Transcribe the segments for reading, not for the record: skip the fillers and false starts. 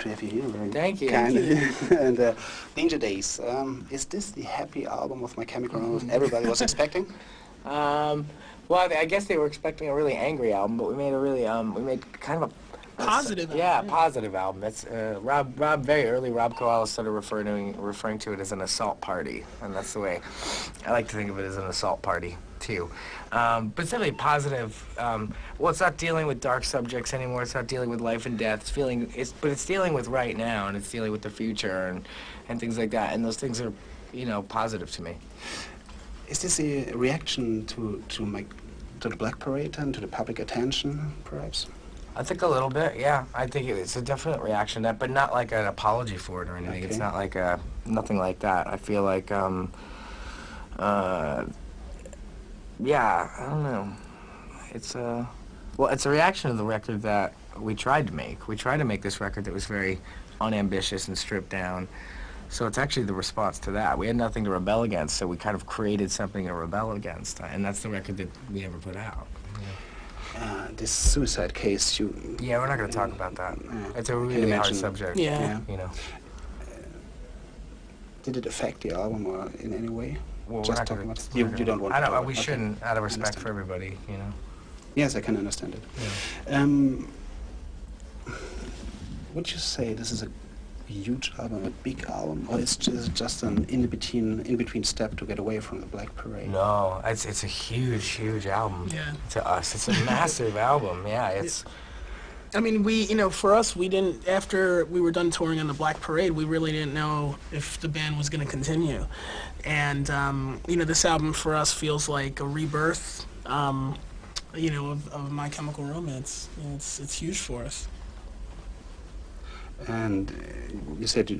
to have you here. Very Thank you. kind. And Danger Days. Is this the happy album of My Chemical Romance everybody was expecting? Well, I guess they were expecting a really angry album, but we made a really we made kind of a Positive album, yeah, yeah. positive album. That's Rob very early. Rob Koala started referring to it as an assault party, and that's the way I like to think of it, as an assault party too. But it's really positive. Well, it's not dealing with dark subjects anymore. It's not dealing with life and death. But it's dealing with right now, and it's dealing with the future and things like that. And those things are, positive to me. Is this a reaction to the Black Parade and to the public attention, perhaps? I think a little bit, yeah. I think it's a definite reaction to that, but not like an apology for it or anything. Okay. It's not like nothing like that. I feel like, yeah, I don't know. It's a reaction to the record that we tried to make. We tried to make this record that was very unambitious and stripped down. So it's actually the response to that. We had nothing to rebel against, so we kind of created something to rebel against, and that's the record that we never put out. This suicide case, Yeah, we're not going to talk about that. It's a really hard subject. Yeah. Did it affect the album or in any way? Well, Just talking about you don't want to talk about we okay. shouldn't, out of respect for everybody, Yes, I can understand it. Yeah. Would you say this is a huge album, a big album, or it's just an in-between step to get away from the Black Parade? No, it's a huge album. Yeah. To us, it's a massive album. Yeah, it's. I mean, for us, we didn't, after we were done touring on the Black Parade, we really didn't know if the band was going to continue. And, this album for us feels like a rebirth, of My Chemical Romance. It's huge for us. And you said you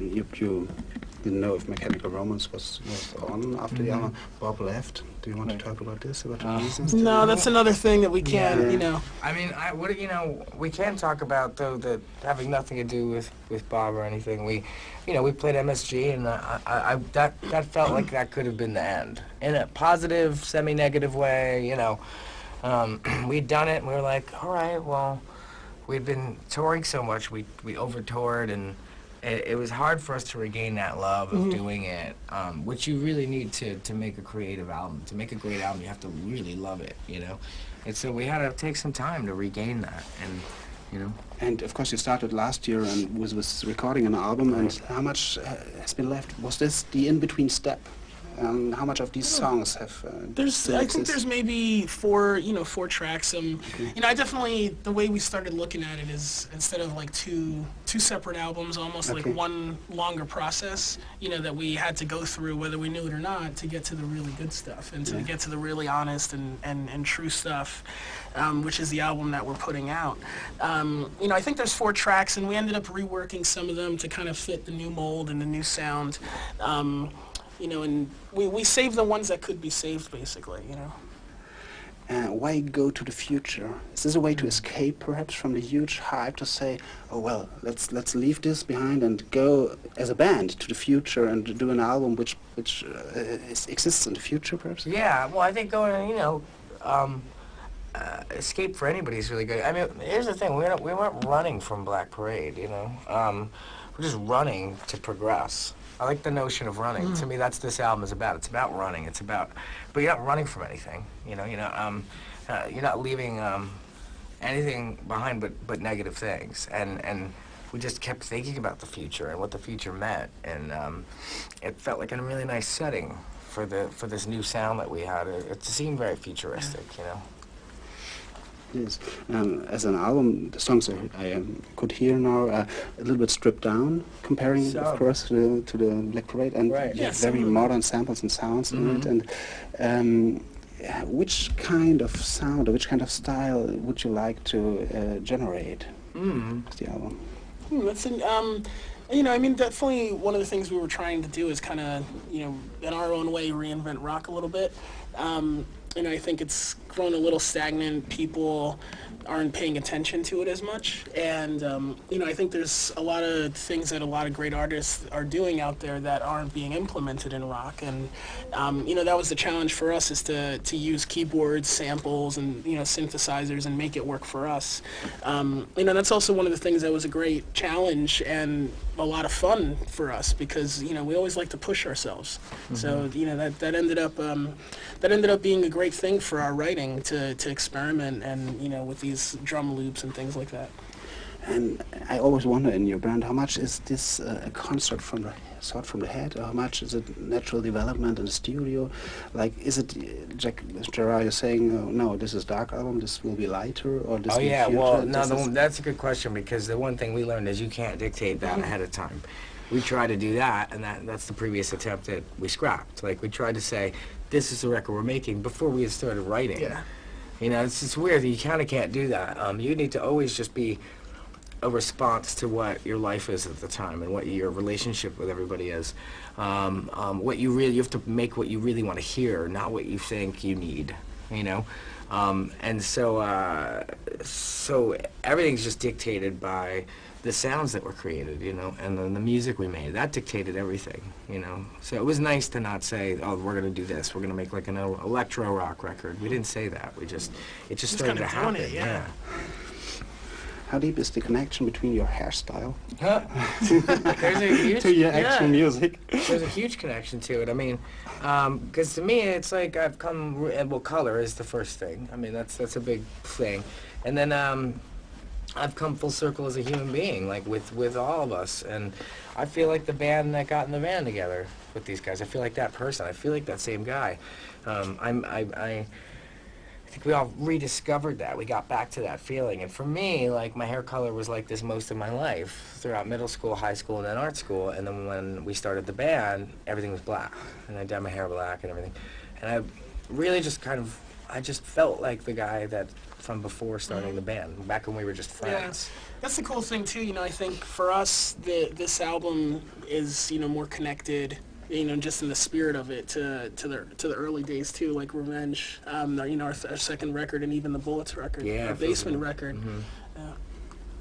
didn't know if My Chemical Romance was on after the album. Bob left. Do you want to talk about this, about the reasons? No, that's another thing that we can't, I mean, we can talk about, though, that having nothing to do with Bob or anything. We played MSG, and that felt like that could have been the end. In a positive, semi-negative way, we'd done it, and we were like, all right, well, we'd been touring so much, we over-toured, and it was hard for us to regain that love of doing it, which you really need to make a creative album. To make a great album, you have to really love it, And so we had to take some time to regain that, and, And of course you started last year and was recording an album, and how much has been left? Was this the in-between step? How much of these songs have I think there's maybe four tracks. I definitely, the way we started looking at it is, instead of like two separate albums, almost like one longer process, that we had to go through, whether we knew it or not, to get to the really good stuff and to get to the really honest and true stuff, which is the album that we're putting out. I think there's 4 tracks, and we ended up reworking some of them to kind of fit the new mold and the new sound. And we saved the ones that could be saved, basically, Why go to the future? Is this a way to escape, perhaps, from the huge hype, to say, oh, well, let's leave this behind and go as a band to the future and do an album which exists in the future, perhaps? Yeah, well, I think going, escape for anybody is really good. I mean, here's the thing, we weren't running from Black Parade, we're just running to progress. I like the notion of running. To me, that's this album is about. It's about running. But you're not running from anything. You're not leaving anything behind but negative things. And we just kept thinking about the future and what the future meant. And it felt like a really nice setting for this new sound that we had. It seemed very futuristic, Yes. As an album, the songs I could hear now a little bit stripped down, comparing, of course, to the Black Parade, and very modern samples and sounds in it. And which kind of sound or which kind of style would you like to generate with the album? That's definitely one of the things we were trying to do is kind of, in our own way, reinvent rock a little bit. and I think it's grown a little stagnant. People aren't paying attention to it as much, and you know, I think there's a lot of things that a lot of great artists are doing out there that aren't being implemented in rock, and you know, that was the challenge for us, is to use keyboards, samples, and you know, synthesizers, and make it work for us. You know, that's also one of the things that was a great challenge and a lot of fun for us, because you know, we always like to push ourselves. So you know, that ended up being a great thing for our writing, to experiment, and you know, with these drum loops and things like that. And I always wonder in your band, how much is this a construct from the head, or how much is it natural development in the studio? Like, is it, Gerard, you're saying, no, this is dark album, this will be lighter, or this will be future? Well, no, that's a good question, because the one thing we learned is you can't dictate that ahead of time. We tried to do that, and that's the previous attempt that we scrapped. Like, we tried to say, this is the record we're making before we had started writing. Yeah. You know, it's weird. You kind of can't do that. You need to always just be a response to what your life is at the time and what your relationship with everybody is. What you have to make what you really want to hear, not what you think you need. You know, and so everything's just dictated by the sounds that were created, you know, and then the music we made. That dictated everything, you know. So it was nice to not say, oh, we're going to do this. We're going to make like an electro rock record. We didn't say that. It just started to happen. Yeah. How deep is the connection between your hairstyle There's a huge, to your actual music? There's a huge connection to it. I mean, because to me, it's like I've come, well, color is the first thing. I mean, that's a big thing. And then I've come full circle as a human being, like with all of us. And I feel like the band that got in the van together with these guys. I feel like that person. I feel like that same guy. I think we all rediscovered that. We got back to that feeling. And for me, like, my hair color was like this most of my life, throughout middle school, high school, and then art school. And then when we started the band, everything was black. And I dyed my hair black and everything. And I really just I just felt like the guy that from before starting the band, back when we were just friends. Yeah. That's the cool thing too, you know, I think for us, this album is, you know, more connected, you know, just in the spirit of it, to the early days too, like Revenge, you know, our second record, and even the Bullets record, our Basement record.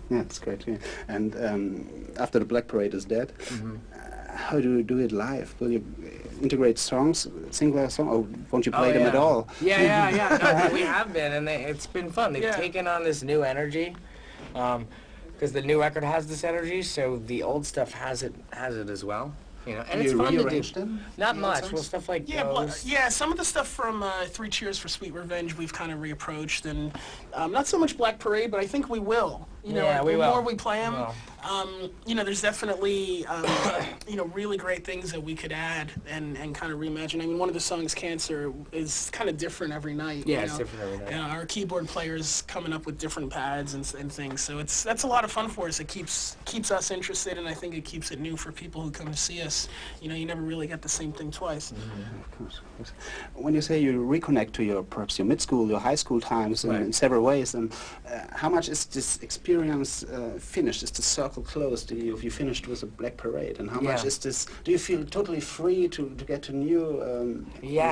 Yeah, it's great. Yeah. And after the Black Parade is dead, how do you do it live? Will you integrate songs, single song, or won't you play them at all? Yeah. No, we have been, and it's been fun. They've taken on this new energy, because the new record has this energy, so the old stuff has it as well. You know, and it's fun to do. Them? Not much. Well, stuff like some of the stuff from Three Cheers for Sweet Revenge we've kind of reapproached, and not so much Black Parade, but I think we will. You know, the more we play them, you know, there's definitely you know, really great things that we could add and kind of reimagine. I mean, one of the songs, Cancer, is kind of different every night. Yeah, it's different every night. You know, our keyboard player's coming up with different pads and things, so that's a lot of fun for us. It keeps us interested, and I think it keeps it new for people who come to see us. You know, you never really get the same thing twice. Of course. When you say you reconnect to perhaps your mid-school, your high school times in several ways, and how much is this experience finished? Is the circle closed? Do you finished with a Black Parade? And how much is this? Do you feel totally free to get to new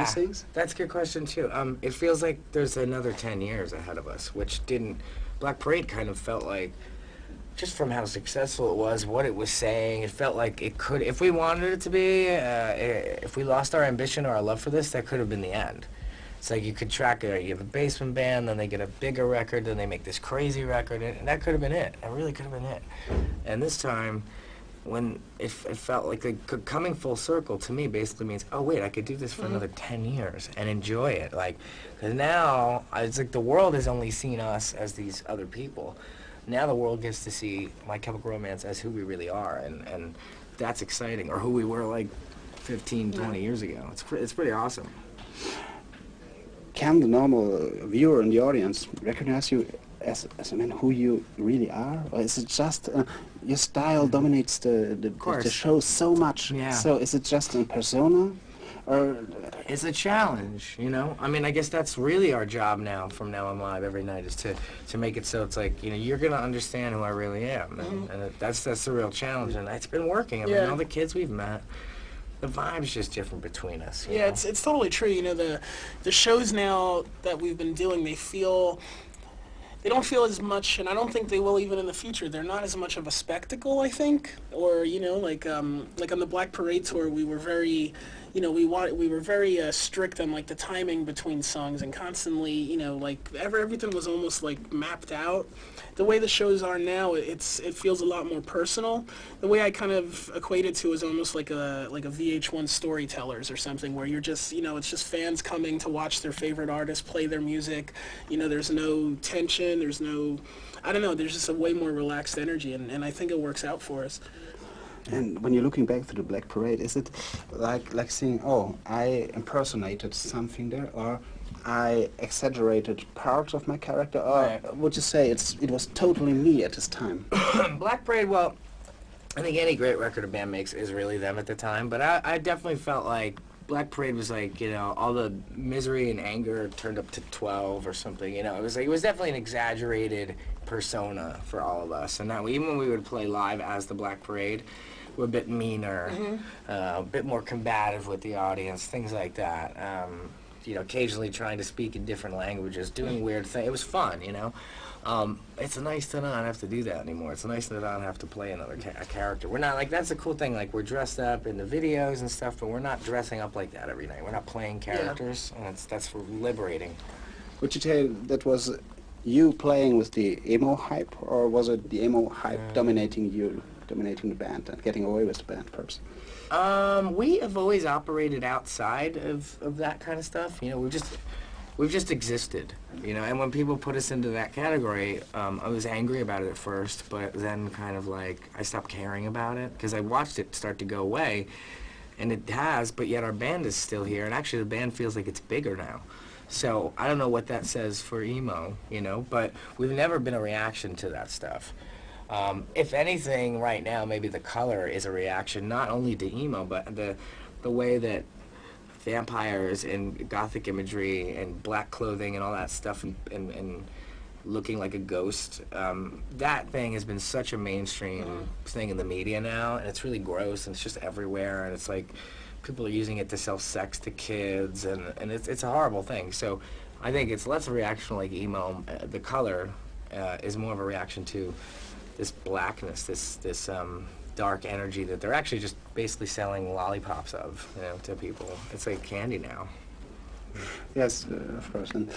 things? That's a good question too. It feels like there's another 10 years ahead of us, which didn't. Black Parade kind of felt like, just from how successful it was, what it was saying, it felt like it could, if we wanted it to be, if we lost our ambition or our love for this, that could have been the end. It's like you could track it. You have a basement band, then they get a bigger record, then they make this crazy record, and that could have been it. It really could have been it. And this time, when it felt like coming full circle to me basically means, oh wait, I could do this for another 10 years and enjoy it. Like, because now it's like the world has only seen us as these other people. Now the world gets to see My Chemical Romance as who we really are, and that's exciting, or who we were like 15, 20 years ago. It's pretty awesome. Can the normal viewer in the audience recognize you as I mean, who you really are, or is it just your style dominates the show so much? Yeah. So is it just a persona, or it's a challenge? You know, I mean, I guess that's really our job now. From now on, live every night is to make it so it's like, you know, you're gonna understand who I really am, and that's the real challenge, and it's been working. I mean, all the kids we've met. the vibe's just different between us. Yeah, it's totally true. You know, the shows now that we've been doing, they don't feel as much, and I don't think they will even in the future. They're not as much of a spectacle, I think. Or, you know, like on the Black Parade tour, we were very, you know, we were very strict on like the timing between songs, and constantly, you know, like everything was almost like mapped out. The way the shows are now, it feels a lot more personal. The way I kind of equate it to is almost like a VH1 Storytellers or something, where you're just, you know, it's just fans coming to watch their favorite artist play their music. You know, there's no tension, there's no, I don't know, there's just a way more relaxed energy, and I think it works out for us. And when you're looking back to the Black Parade, is it like saying, oh, I impersonated something there, or I exaggerated parts of my character, or would you say it was totally me at this time? Black Parade, well, I think any great record a band makes is really them at the time, but I definitely felt like Black Parade was like, you know, all the misery and anger turned up to 12 or something, you know. It was definitely an exaggerated persona for all of us, and that even when we would play live as the Black Parade, we're a bit meaner, a bit more combative with the audience, things like that. You know, occasionally trying to speak in different languages, doing weird things. It was fun, you know. It's nice to not have to do that anymore. It's nice to not have to play another a character. We're not, like, that's the cool thing, like, we're dressed up in the videos and stuff, but we're not dressing up like that every night. We're not playing characters, and that's liberating. Would you say that was you playing with the emo hype, or was it the emo hype dominating you, dominating the band, and getting away with the band, perhaps? We have always operated outside of that kind of stuff. You know, we've just existed, you know, and when people put us into that category, I was angry about it at first, but then kind of like I stopped caring about it because I watched it start to go away, and it has, but yet our band is still here, and actually the band feels like it's bigger now. So I don't know what that says for emo, you know, but we've never been a reaction to that stuff. If anything, right now, maybe the color is a reaction not only to emo, but the way that vampires and gothic imagery and black clothing and all that stuff and looking like a ghost, that thing has been such a mainstream thing in the media now, and it's really gross, and it's just everywhere, and it's like people are using it to sell sex to kids, and it's a horrible thing. So I think it's less a reaction like emo. The color is more of a reaction to this blackness, this dark energy that they're actually just basically selling lollipops of, you know, to people. It's like candy now. Yes, of course. And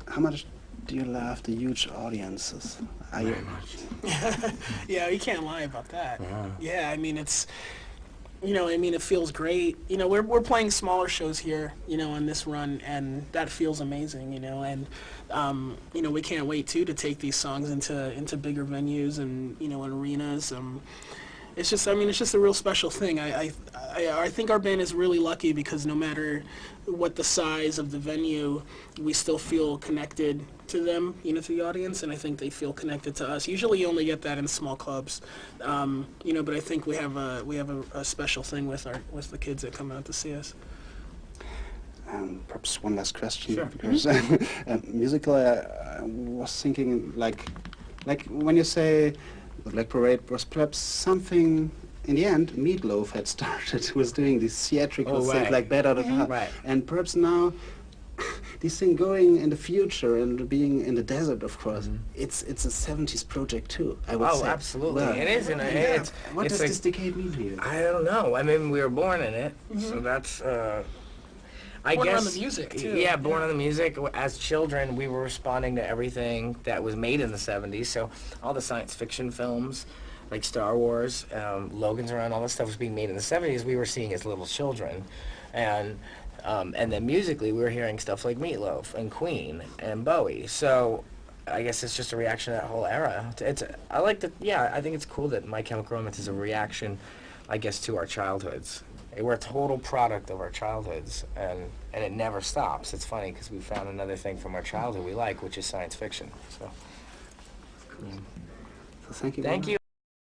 how much do you love the huge audiences? Very much. Yeah, you can't lie about that. Yeah, I mean, it's, you know, I mean, it feels great. You know, we're playing smaller shows here, you know, on this run, and that feels amazing, you know, and you know, we can't wait too to take these songs into bigger venues and, you know, and arenas. It's just, I mean, it's just a real special thing. I think our band is really lucky because no matter what the size of the venue, we still feel connected to them, you know, to the audience, and I think they feel connected to us. Usually you only get that in small clubs, you know, but I think we have a special thing with the kids that come out to see us. Perhaps one last question, Sure. because musically I was thinking like when you say the Black Parade was perhaps something. In the end, Meatloaf had started was doing these theatrical things like Bad Out of Hell, and perhaps now this thing going in the future and being in the desert, of course, it's a 70s project too, I would say. Oh, absolutely. Well, it is. What does this decade mean to you? I don't know. I mean, we were born in it, so that's, I born guess... on the music, too. Yeah, born on the music. As children, we were responding to everything that was made in the 70s, so all the science fiction films, like Star Wars, Logan's Run, all this stuff was being made in the 70s, we were seeing as little children. And then musically, we were hearing stuff like Meatloaf and Queen and Bowie. So I guess it's just a reaction to that whole era. I think it's cool that My Chemical Romance is a reaction, I guess, to our childhoods. We're a total product of our childhoods, and it never stops. It's funny because we found another thing from our childhood we like, which is science fiction. So, So thank you. Thank you.